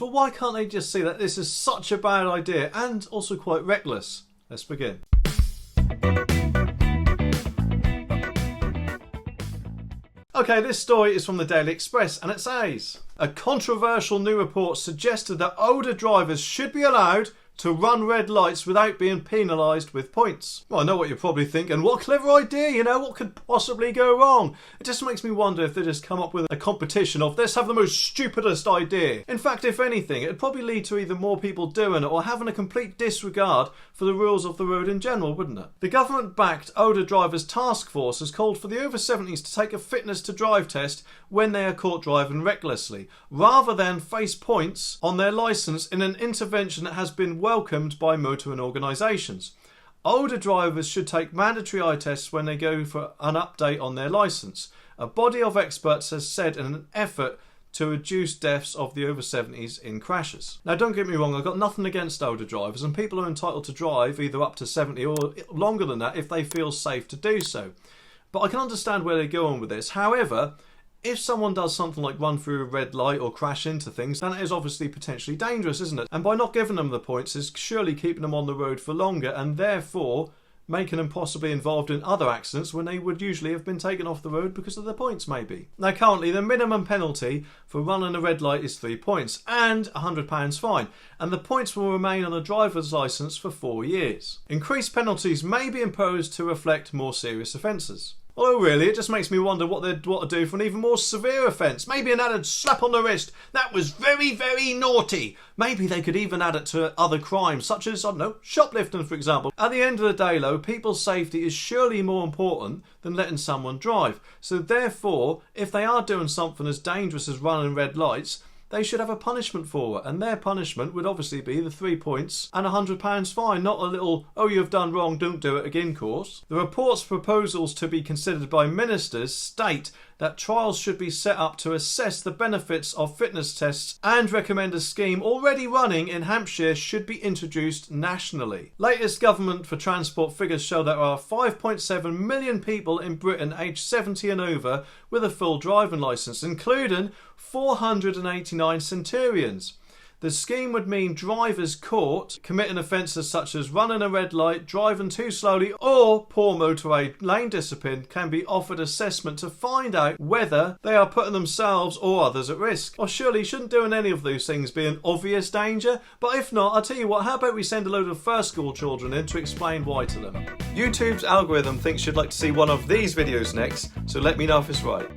But why can't they just see that this is such a bad idea and also quite reckless? Let's begin. Okay, this story is from the Daily Express and it says, a controversial new report suggested that older drivers should be allowed to run red lights without being penalised with points. Well, I know what you're probably thinking. What a clever idea, you know, what could possibly go wrong? It just makes me wonder if they just come up with a competition of let's have the most stupidest idea. In fact, if anything, it'd probably lead to either more people doing it or having a complete disregard for the rules of the road in general, wouldn't it? The government-backed Older Drivers Task Force has called for the over 70s to take a fitness to drive test when they are caught driving recklessly, rather than face points on their licence in an intervention that has been welcomed by motoring organisations. Older drivers should take mandatory eye tests when they go for an update on their licence, a body of experts has said in an effort to reduce deaths of the over 70s in crashes. Now don't get me wrong, I've got nothing against older drivers and people are entitled to drive either up to 70 or longer than that if they feel safe to do so. But I can understand where they're going with this. However, if someone does something like run through a red light or crash into things, then it is obviously potentially dangerous, isn't it? And by not giving them the points is surely keeping them on the road for longer and therefore making them possibly involved in other accidents when they would usually have been taken off the road because of the points maybe. Now currently the minimum penalty for running a red light is 3 points and £100 fine, and the points will remain on a driver's licence for 4 years. Increased penalties may be imposed to reflect more serious offences. Although really, it just makes me wonder what they'd want to do for an even more severe offence. Maybe an added slap on the wrist. That was very, very naughty. Maybe they could even add it to other crimes, such as, I don't know, shoplifting for example. At the end of the day though, people's safety is surely more important than letting someone drive. So therefore, if they are doing something as dangerous as running red lights, they should have a punishment for it, and their punishment would obviously be the 3 points and £100 fine, not a little, oh you've done wrong, don't do it again course. The report's proposals to be considered by ministers state that trials should be set up to assess the benefits of fitness tests and recommend a scheme already running in Hampshire should be introduced nationally. Latest government for transport figures show there are 5.7 million people in Britain aged 70 and over with a full driving licence, including 489 centurions. The scheme would mean drivers caught committing offences such as running a red light, driving too slowly or poor motorway lane discipline can be offered assessment to find out whether they are putting themselves or others at risk. Or surely shouldn't doing any of those things be an obvious danger? But if not, I'll tell you what, how about we send a load of first school children in to explain why to them. YouTube's algorithm thinks you'd like to see one of these videos next, so let me know if it's right.